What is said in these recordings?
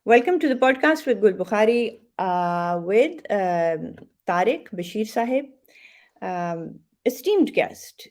Welcome to the podcast with Gul Bukhari with Tariq Bashir Sahib. Esteemed guest,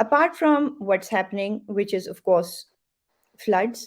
apart from what's happening, which is of course floods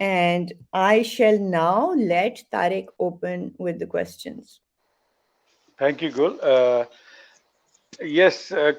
and I shall now let Tariq open with the questions. Thank you, Gul. Yes,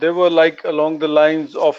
they were like along the lines of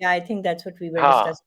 Yeah, I think that's what we were discussing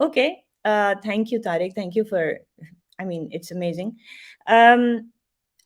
Okay, thank you Tariq, thank you for, I mean it's amazing.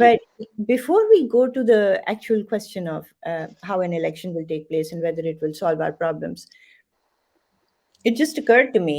But before we go to the actual question of how an election will take place and whether it will solve our problems, it just occurred to me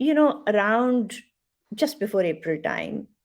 You know, around just before April time,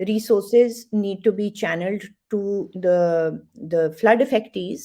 resources need to be channeled to the flood affectees.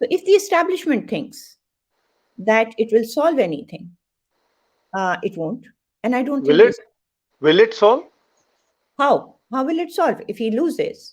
So if the establishment thinks that it will solve anything, it won't. And I don't Will think it? Will it solve? how will it solve if he loses?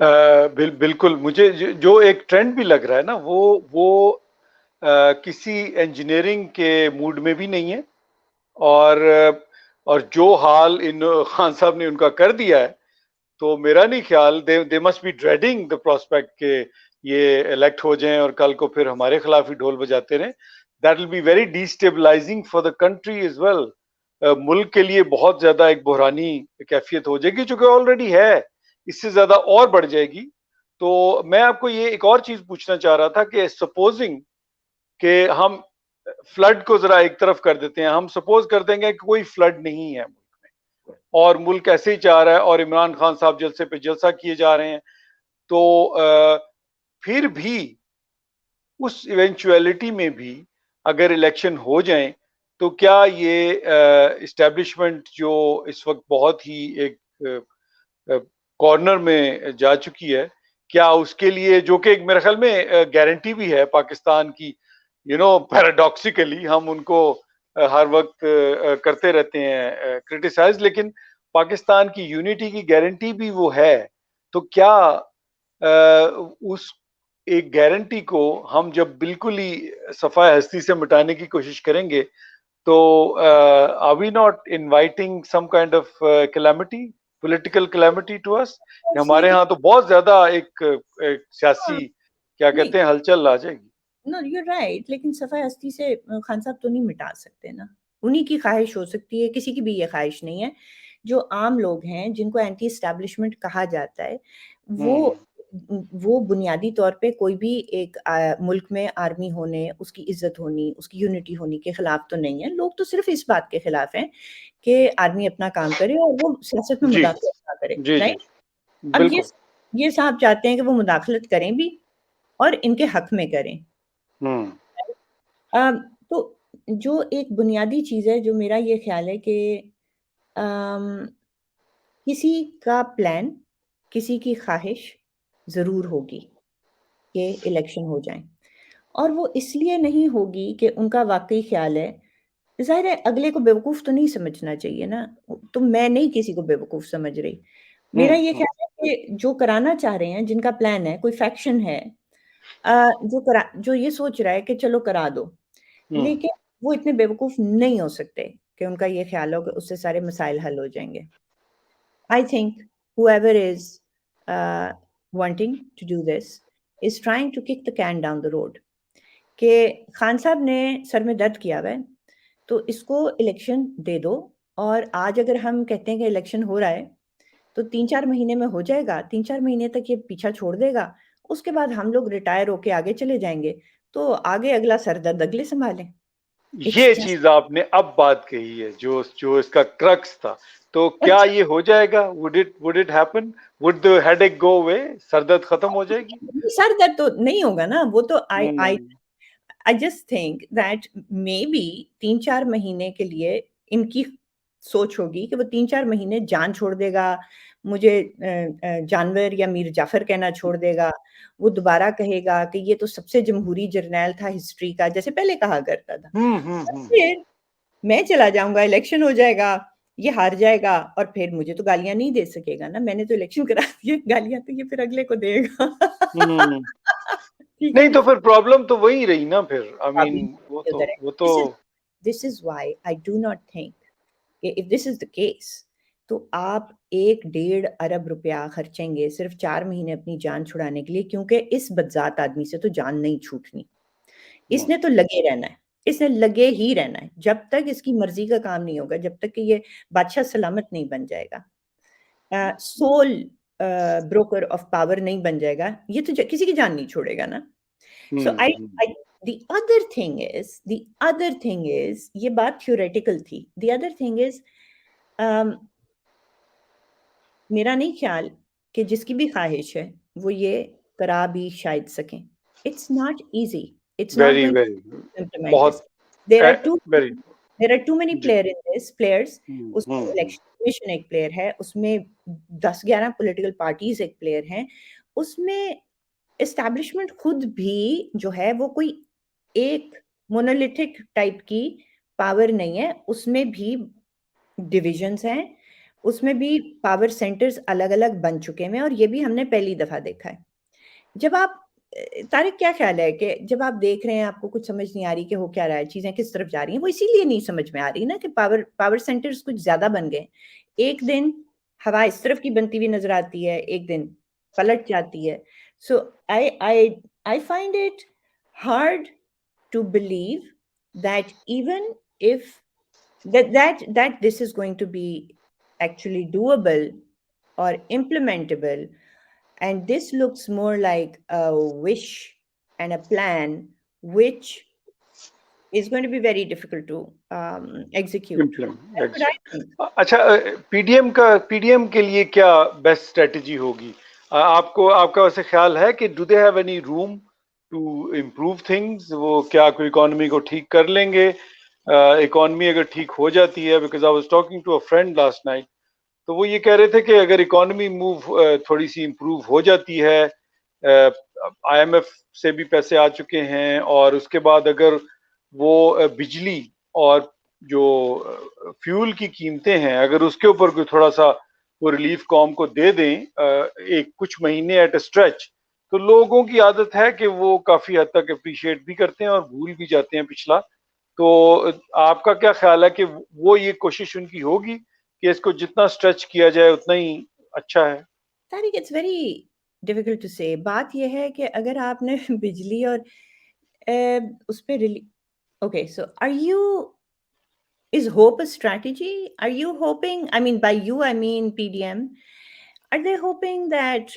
بالکل مجھے جو ایک trend بھی لگ رہا ہے نا وہ کسی انجینئرنگ کے موڈ میں بھی نہیں ہے، اور جو حال ان خان صاحب نے ان کا کر دیا ہے، تو میرا نہیں خیال they must be dreading the prospect کہ یہ الیکٹ ہو جائیں اور کل کو پھر ہمارے خلاف ہی ڈھول بجاتے رہیں. That will be very destabilising for the country as well. ملک کے لیے بہت زیادہ ایک بحرانی کیفیت ہو جائے گی، جو کہ آلریڈی ہے، اس سے زیادہ اور بڑھ جائے گی. تو میں آپ کو یہ ایک اور چیز پوچھنا چاہ رہا تھا کہ سپوزنگ کہ ہم فلڈ کو ذرا ایک طرف کر دیتے ہیں، ہم سپوز کر دیں گے کہ کوئی فلڈ نہیں ہے ملک میں اور ملک ایسے ہی چاہ رہا ہے اور عمران خان صاحب جلسے پہ جلسہ کیے جا رہے ہیں، تو پھر بھی اس ایونچویلٹی میں بھی اگر الیکشن ہو جائیں تو کیا یہ اسٹیبلشمنٹ جو اس وقت بہت ہی ایک کارنر میں جا چکی ہے، کیا اس کے لیے، جو کہ ایک میرے خیال میں گارنٹی بھی ہے پاکستان کی، پیراڈاکسیکلی ہم ان کو ہر وقت کرتے رہتے ہیں کرٹیسائز، لیکن پاکستان کی یونٹی کی گارنٹی بھی وہ ہے. تو کیا اس ایک گارنٹی کو ہم جب بالکل ہی صفحہ ہستی سے مٹانے کی کوشش کریں گے تو are we not inviting some kind of calamity, political calamity to us؟ یہ ہمارے ہاں تو بہت زیادہ ایک سیاسی کیا نہیں، کہتے ہیں ہلچل آ جائے گی. نو یو رائٹ، لیکن صفحہ ہستی سے خان صاحب تو نہیں مٹا سکتے نا. انہی کی خواہش ہو سکتی ہے، کسی کی بھی یہ خواہش نہیں ہے. جو عام لوگ ہیں جن کو اینٹی اسٹیبلشمنٹ کہا جاتا ہے، وہ بنیادی طور پہ کوئی بھی ایک ملک میں آرمی ہونے، اس کی عزت ہونی، اس کی یونٹی ہونی کے خلاف تو نہیں ہے. لوگ تو صرف اس بات کے خلاف ہیں کہ آرمی اپنا کام کرے اور وہ سیاست میں جی مداخلت نہ کرے، جی جی رائٹ؟ اب بالکل. یہ صاحب چاہتے ہیں کہ وہ مداخلت کریں بھی اور ان کے حق میں کریں. تو جو ایک بنیادی چیز ہے، جو میرا یہ خیال ہے کہ کسی کا پلان، کسی کی خواہش ضرور ہوگی کہ الیکشن ہو جائیں، اور وہ اس لیے نہیں ہوگی کہ ان کا واقعی خیال ہے. ظاہر ہے اگلے کو بیوقوف تو نہیں سمجھنا چاہیے نا، تو میں نہیں کسی کو بیوقوف سمجھ رہی. میرا یہ خیال ہے کہ جو کرانا چاہ رہے ہیں، جن کا پلان ہے، کوئی فیکشن ہے جو یہ سوچ رہا ہے کہ چلو کرا دو، لیکن وہ اتنے بیوقوف نہیں ہو سکتے کہ ان کا یہ خیال ہو کہ اس سے سارے مسائل حل ہو جائیں گے. I think whoever is wanting to do this is trying to kick the can down the road. کہ خان صاحب نے سر میں درد کیا ہوا ہے تو اس کو الیکشن دے دو، اور آج اگر ہم کہتے ہیں کہ الیکشن ہو رہا ہے تو 3-4 مہینے میں ہو جائے گا، 3-4 مہینے تک یہ پیچھا چھوڑ دے گا، اس کے بعد ہم لوگ ریٹائر ہو کے آگے چلے جائیں گے، تو آگے اگلا سر درد اگلے سنبھالیں. یہ It's just چیز آپ نے اب بات کہی ہے جو اس کا کرکس تھا. تو کیا یہ ہو جائے گا؟ would it happen? would the headache go away؟ سر درد ختم ہو جائے گی؟ سر درد تو نہیں ہوگا نا، وہ تو ہوں I just think that maybe 3-4 مہینے کے لیے ان کی سوچ ہوگی کہ وہ 3-4 مہینے جان چھوڑ دے گا، مجھے جانور یا میر جعفر کہنا چھوڑ دے گا، وہ دوبارہ کہے گا کہ یہ تو سب سے جمہوری جرنیل تھا ہسٹری کا، جیسے پہلے کہا کرتا تھا. پھر میں چلا جاؤں گا، الیکشن ہو جائے گا، یہ ہار جائے گا، اور پھر مجھے تو گالیاں نہیں دے سکے گا نا، میں نے تو الیکشن کرا دی، گالیاں تو یہ پھر اگلے کو دے گا. ٹھیک ہے. نہیں تو پھر پرابلم تو وہی رہی نا پھر. I mean وہ تو This is why I do not think کہ if this is the case تو آپ 1-1.5 ارب روپیہ خرچیں گے صرف 4 مہینے اپنی جان چھڑانے کے لیے، کیونکہ اس بدذات آدمی سے تو جان نہیں چھوٹنی. اس نے تو لگے رہنا ہے، اس نے لگے ہی رہنا ہے جب تک اس کی مرضی کا کام نہیں ہوگا، جب تک کہ یہ بادشاہ سلامت نہیں بن جائے گا، سول بروکر آف پاور نہیں بن جائے گا، یہ تو کسی کی جان نہیں چھوڑے گا نا. So the other thing is یہ بات theoretical تھی. The other thing is میرا نہیں خیال کہ جس کی بھی خواہش ہے وہ یہ کرا بھی شاید سکیں. It's not easy. It's not very going very to implement بہت this. There very are too many جی players. اس میں الیکشن کمیشن ایک پلیئر ہے، اس میں 10-11 پولیٹیکل پارٹیز ایک پلیئر ہیں، اس میں اسٹیبلشمنٹ خود بھی جو ہے وہ کوئی ایک مونولیتھک ٹائپ کی پاور نہیں ہے، اس میں بھی ڈویژنز ہیں، اس میں بھی پاور سینٹرز الگ الگ بن چکے ہیں اور یہ بھی ہم نے پہلی دفعہ دیکھا ہے. جب آپ طارق کیا خیال ہے کہ جب آپ دیکھ رہے ہیں آپ کو کچھ سمجھ نہیں آ رہی کہ ہو کیا رہا ہے, چیزیں کس طرف جا رہی ہیں, وہ اسی لیے نہیں سمجھ میں آ رہی نا کہ پاور سینٹرز کچھ زیادہ بن گئے. ایک دن ہوا اس طرف کی بنتی ہوئی نظر آتی ہے, ایک دن پلٹ جاتی ہے. So I find it hard to believe that even if that this is going to be actually doable or implementable, and this looks more like a wish and a plan which is going to be very difficult to execute. That's what I think. اچھا, پی D M کے لیے کیا best strategy ہوگی آپ کا ویسے خیال ہے کہ do they have any room to improve things? وہ کیا کوئی اکانومی کو ٹھیک کر لیں گے؟ اکانومی اگر ٹھیک ہو جاتی ہے, because I was talking to a friend last night, تو وہ یہ کہہ رہے تھے کہ اگر اکانومی تھوڑی سی امپروو ہو جاتی ہے, آئی ایم ایف سے بھی پیسے آ چکے ہیں, اور اس کے بعد اگر وہ بجلی اور جو فیول کی قیمتیں ہیں اگر اس کے اوپر کوئی تھوڑا سا وہ ریلیف قوم کو دے دیں ایک کچھ مہینے ایٹ اے اسٹریچ, تو لوگوں کی عادت ہے کہ وہ کافی حد تک اپریشیٹ بھی کرتے ہیں اور بھول بھی جاتے ہیں پچھلا. تو آپ کا کیا خیال ہے کہ وہ یہ کوشش ان کی ہوگی کہ اس کو جتنا اسٹریچ کیا جائے اتنا ہی اچھا ہے؟ Tariq, it's very difficult to say. بات یہ ہے کہ اگر آپ نے بجلی اور اس پہ okay, so are you is hope a strategy? Are you hoping, I mean by you I mean PDM, are they hoping that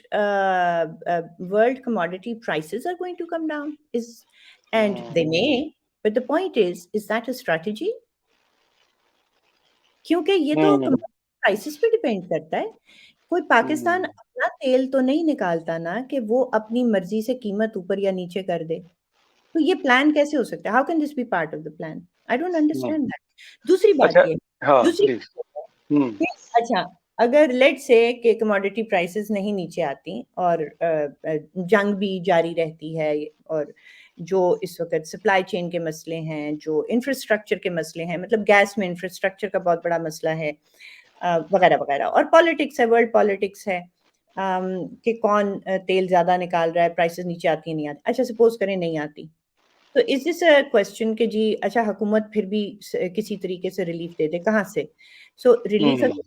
world commodity prices are going to come down? And they may, but the point is that a strategy? کیونکہ یہ تو prices پہ depend کرتا ہے. کوئی پاکستان اپنا تیل تو نہیں نکالتا نا کہ وہ اپنی مرضی سے قیمت اوپر یا نیچے کر دے. تو یہ پلان کیسے ہو سکتا ہے؟ How can this be part of the plan? I don't understand that. دوسری اچھا, بات یہ ہاں دوسری پلیز. کہ اچھا اگر لیٹ سے کہ کموڈٹی پرائسز نہیں نیچے آتی اور جنگ بھی جاری رہتی ہے, اور جو اس وقت سپلائی چین کے مسئلے ہیں, جو انفراسٹرکچر کے مسئلے ہیں, مطلب گیس میں انفراسٹرکچر کا بہت بڑا مسئلہ ہے وغیرہ وغیرہ, اور پالیٹکس ہے, ورلڈ پالیٹکس ہے کہ کون تیل زیادہ نکال رہا ہے, پرائسز نیچے آتی ہیں نہیں آتی. اچھا سپوز کریں نہیں آتی, تو از دس اے کوشچن کہ جی اچھا حکومت پھر بھی کسی طریقے سے ریلیف دے دے, کہاں سے؟ سو ریلیف اگر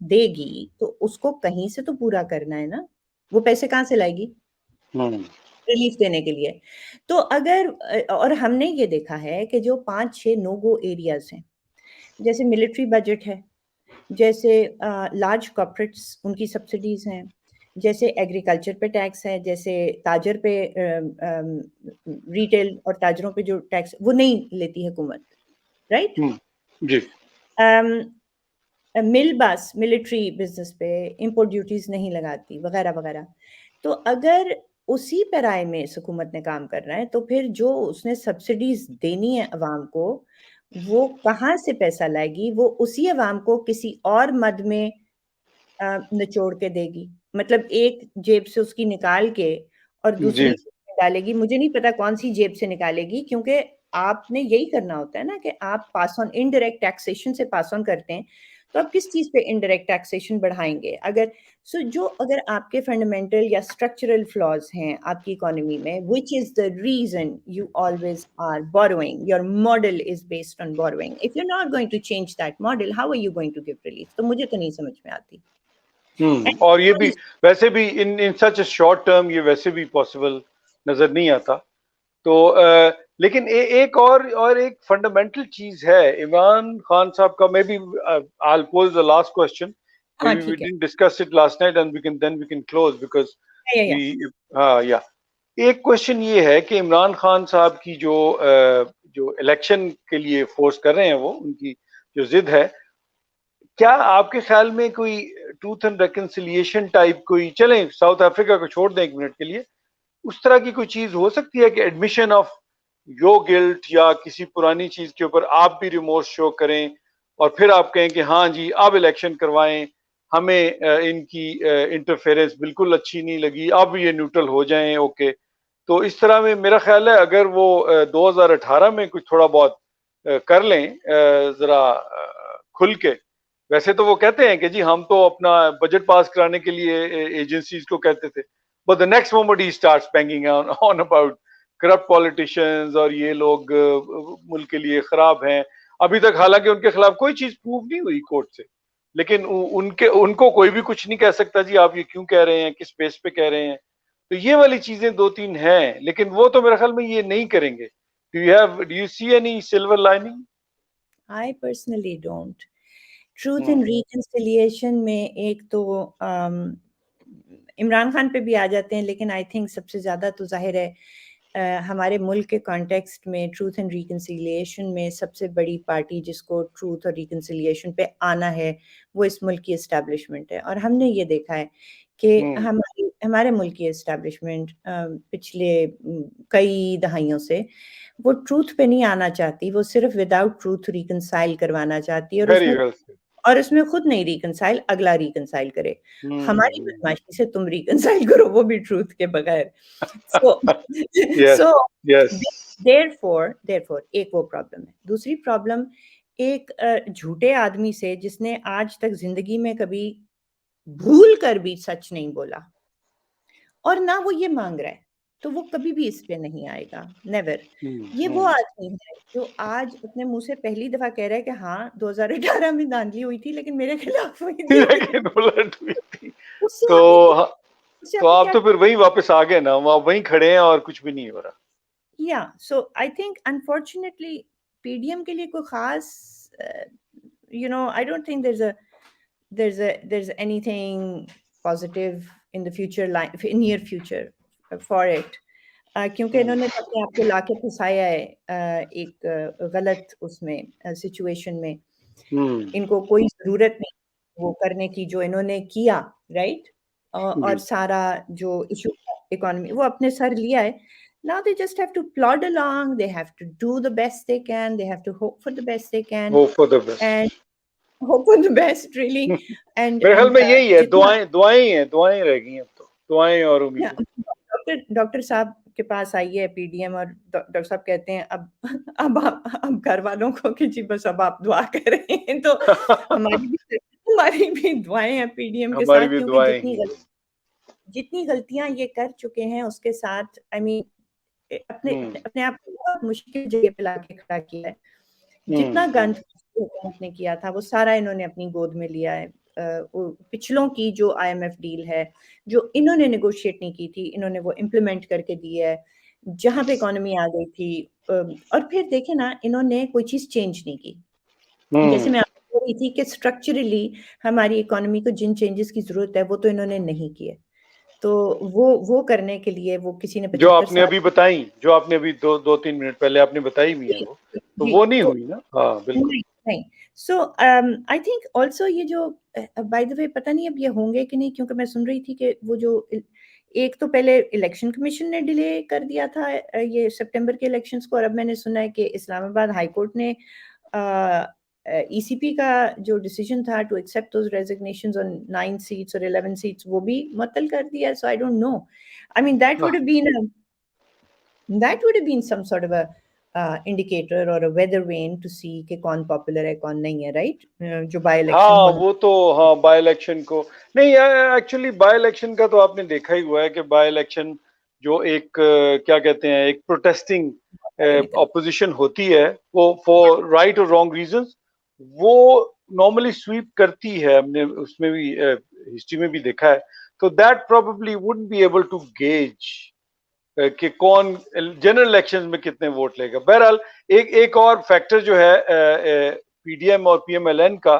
دے گی تو اس کو کہیں سے تو پورا کرنا ہے نا, وہ پیسے کہاں سے لائے گی ریلیف دینے کے لیے؟ تو اگر, اور ہم نے یہ دیکھا ہے کہ جو 5-6 نو گو ایریاز ہیں, جیسے ملٹری بجٹ ہے, جیسے لارج کارپوریٹس ان کی سبسڈیز ہیں, جیسے ایگریکلچر پہ ٹیکس ہے, جیسے تاجر پہ ریٹیل اور تاجروں پہ جو ٹیکس وہ نہیں لیتی حکومت, رائٹ؟ جی. مل باس ملٹری بزنس پہ امپورٹ ڈیوٹیز نہیں لگاتی وغیرہ وغیرہ. تو اگر اسی پیرائے میں حکومت نے کام کرنا ہے تو پھر جو اس نے سبسڈیز دینی ہے عوام کو, وہ کہاں سے پیسہ لائے گی؟ وہ اسی عوام کو کسی اور مد میں نچوڑ کے دے گی, مطلب ایک جیب سے اس کی نکال کے اور دوسری ڈالے گی. مجھے نہیں پتا کون سی جیب سے نکالے گی, کیونکہ آپ نے یہی کرنا ہوتا ہے نا کہ آپ پاس آن انڈائریکٹ ٹیکسیشن سے پاس آن کرتے ہیں, تو آپ کس چیز پہ انڈائریکٹ ٹیکسیشن بڑھائیں گے؟ اگر آپ کے فنڈامنٹل یا اسٹرکچرل فلاز ہیں آپ کی اکانومی میں, which is the reason you always are borrowing, your model is based on borrowing. If you not going to change that model, how are you going to give relief? تو مجھے تو نہیں سمجھ میں آتی. اور یہ بھی ویسے بھی ان سچ اے شارٹ ٹرم یہ ویسے بھی پاسبل نظر نہیں آتا. تو لیکن ایک اور ایک فنڈامنٹل چیز ہے عمران خان صاحب کا, میں بھی I'll pose the last question. ہاں Maybe we ٹھیک ہے, didn't discuss it last night and we can close because ایک کوشچن یہ ہے کہ عمران خان صاحب کی جو الیکشن کے لیے فورس کر رہے ہیں, وہ ان کی جو ضد ہے, کیا آپ کے خیال میں کوئی ٹروتھ اینڈ ریکنسیلیشن ٹائپ کوئی, چلیں ساؤتھ افریقہ کو چھوڑ دیں ایک منٹ کے لیے, اس طرح کی کوئی چیز ہو سکتی ہے کہ ایڈمیشن آف یور گلٹ یا کسی پرانی چیز کے اوپر آپ بھی ریمورس شو کریں اور پھر آپ کہیں کہ ہاں جی اب الیکشن کروائیں, ہمیں ان کی انٹرفیئرنس بالکل اچھی نہیں لگی, اب یہ نیوٹرل ہو جائیں, اوکے. تو اس طرح میں میرا خیال ہے اگر وہ 2018 میں کچھ تھوڑا بہت کر لیں ذرا کھل کے, ویسے تو وہ کہتے ہیں کہ جی ہم تو اپنا بجٹ پاس کرانے کے لیے ایجنسیز کو کہتے تھے, but the next moment he starts banging on about corrupt politicians اور یہ لوگ ملک کے لیے خراب ہیں. ابھی تک حالانکہ ان کے خلاف کوئی چیز پروو نہیں ہوئی کورٹ سے, لیکن ان کو کوئی بھی کچھ نہیں کہہ سکتا جی آپ یہ کیوں کہہ رہے ہیں, کس بیس پہ کہہ رہے ہیں. تو یہ والی چیزیں 2-3 ہیں, لیکن وہ تو میرے خیال میں یہ نہیں کریں گے. Do you see any silver lining? I personally don't. Truth and reconciliation میں ایک تو عمران خان پہ بھی آ جاتے ہیں, لیکن آئی تھنک سب سے زیادہ تو ظاہر ہے ہمارے ملک کے کانٹیکسٹ میں ٹروتھ اینڈ ریکنسیلیشن میں سب سے بڑی پارٹی جس کو ٹروتھ اور ریکنسیلیشن پہ آنا ہے وہ اس ملک کی اسٹیبلشمنٹ ہے. اور ہم نے یہ دیکھا ہے کہ ہمارے ملک کی اسٹیبلشمنٹ پچھلے کئی دہائیوں سے وہ ٹروتھ پہ نہیں آنا چاہتی, وہ صرف وداؤٹ ٹروتھ ریکنسائل کروانا چاہتی ہے, اور اس میں خود نہیں ریکنسائل, اگلا ریکنسائل کرے. ہماری بدماشی سے تم ریکنسائل کرو, وہ بھی ٹروتھ کے بغیر. سو therefore ایک وہ پرابلم ہے. دوسری پرابلم ایک جھوٹے آدمی سے جس نے آج تک زندگی میں کبھی بھول کر بھی سچ نہیں بولا, اور نہ وہ یہ مانگ رہا ہے, تو وہ کبھی بھی اس پہ نہیں آئے گا, نیور. یہ وہ آدمی ہے جو آج اپنے منہ سے پہلی دفعہ کہہ رہا ہے کہ ہاں 2018 میں دھاندلی ہوئی تھی لیکن میرے خلاف ہوئی تھی. تو آپ تو پھر وہیں واپس آ گئے نا, وہیں کھڑے ہیں اور کچھ بھی نہیں ہو رہا. یا so I think unfortunately P D M کے لیے کوئی خاص I don't think there's anything positive in the future, in near future for it. کیونکہ انہوں نے اپنے آپ کو لا کے پھنسایا ہے ایک غلط اس میں سچویشن میں. ان کو کوئی ضرورت نہیں وہ کرنے کی جو انہوں نے کیا, رائٹ, اور سارا جو ایشو اکانومی وہ اپنے سر لیا ہے. Now they just have to plod along, they have to do the best they can, they have to hope for the best they can. Hope for the best. And hope for the best, really. And میرے خیال میں یہی ہے, دعائیں رہ گئی ہیں, تو دعائیں اور امیدیں. ڈاکٹر صاحب کے پاس آئی ہے پی ڈی ایم, اور ڈاکٹر صاحب کہتے ہیں اب گھر والوں کو کہ جی بس اب آپ دعا کر رہے ہیں, تو ہماری بھی دعائیں ہیں پی ڈی ایم کے ساتھ, کیونکہ جتنی غلطیاں یہ کر چکے ہیں اس کے ساتھ اپنے آپ کو بہت مشکل جگہ پہ لا کے کھڑا کیا ہے. جتنا گند حکومت نے کیا تھا وہ سارا انہوں نے اپنی گود میں لیا ہے. پچھلوں کی جو آئی ایم ایف ڈیل ہے جو انہوں نے نیگوشیٹ نہیں کی تھی, انہوں نے وہ امپلیمنٹ کر کے دی ہے جہاں پہ اکانومی آ گئی تھی. اور پھر دیکھیں نا, انہوں نے کوئی چیز چینج نہیں کی. جیسے میں آپ کو بول رہی تھی کہ اسٹرکچرلی ہماری اکانومی کو جن چینجز کی ضرورت ہے وہ تو انہوں نے نہیں کیے. تو وہ کرنے کے لیے وہ کسی نے جو آپ نے ابھی بتائی, جو آپ نے ابھی 2-3 منٹ پہلے آپ نے بتائی بھی ہے, تو وہ نہیں ہوئی نا. ہاں بالکل نہیں. سو آئی تھنک آلسو یہ جو بائی دا وے پتہ نہیں اب یہ ہوں گے کہ نہیں, کیونکہ میں سن رہی تھی کہ وہ جو ایک تو پہلے الیکشن کمیشن نے ڈیلے کر دیا تھا یہ سپٹمبر کے الیکشنز کو, اور اب میں نے سنا ہے کہ اسلام آباد ہائی کورٹ نے ای سی پی کا جو ڈیسیجن تھا to accept those resignations on 9 seats اور 11 سیٹس وہ بھی معطل کر دیا. So I don't know, I mean that would have been some sort of a indicator or a weather vane to see کہ کون پاپولر ہے کون نہیں ہے, رائٹ, جو بائی الیکشن. ہاں وہ تو ہاں بائی الیکشن کو نہیں, ایکچولی بائی الیکشن کا تو آپ نے دیکھا ہی ہوا ہے کہ بائی الیکشن جو ایک کیا کہتے ہیں ایک پروٹیسٹنگ اپوزیشن ہوتی ہے, وہ فور رائٹ اور رانگ ریزنز, وہ نارملی سویپ کرتی ہے. ہم نے اس میں بھی ہسٹری میں بھی دیکھا ہے. تو that probably wouldn't be able to gauge کہ کون جنرل الیکشن میں کتنے ووٹ لے گا. بہرحال ایک اور فیکٹر جو ہے پی ڈی ایم اور پی ایم ایل این کا,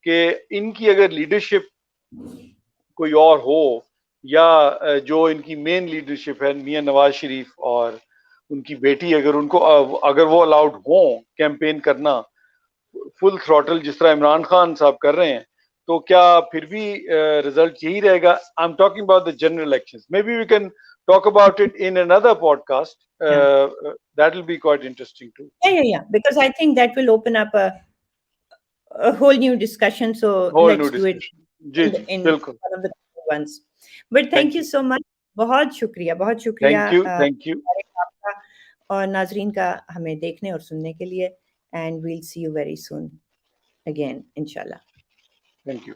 کہ ان کی اگر لیڈرشپ کوئی اور ہو, یا جو ان کی مین لیڈرشپ ہے میاں نواز شریف اور ان کی بیٹی, اگر وہ الاؤڈ ہوں کیمپین کرنا فل تھروٹل جس طرح عمران خان صاحب کر رہے ہیں, تو کیا پھر بھی رزلٹ یہی رہے گا. I am talking about the general elections. Maybe we can talk about it in another podcast. That will be quite interesting too. Yeah. Because I think that will open up a whole new discussion. So let's do it in one of the ones. But thank you so much. بہت شکریہ Thank you. اور ناظرین کا ہمیں دیکھنے اور سننے کے لیے. And we'll see you very soon again, inshallah. Thank you.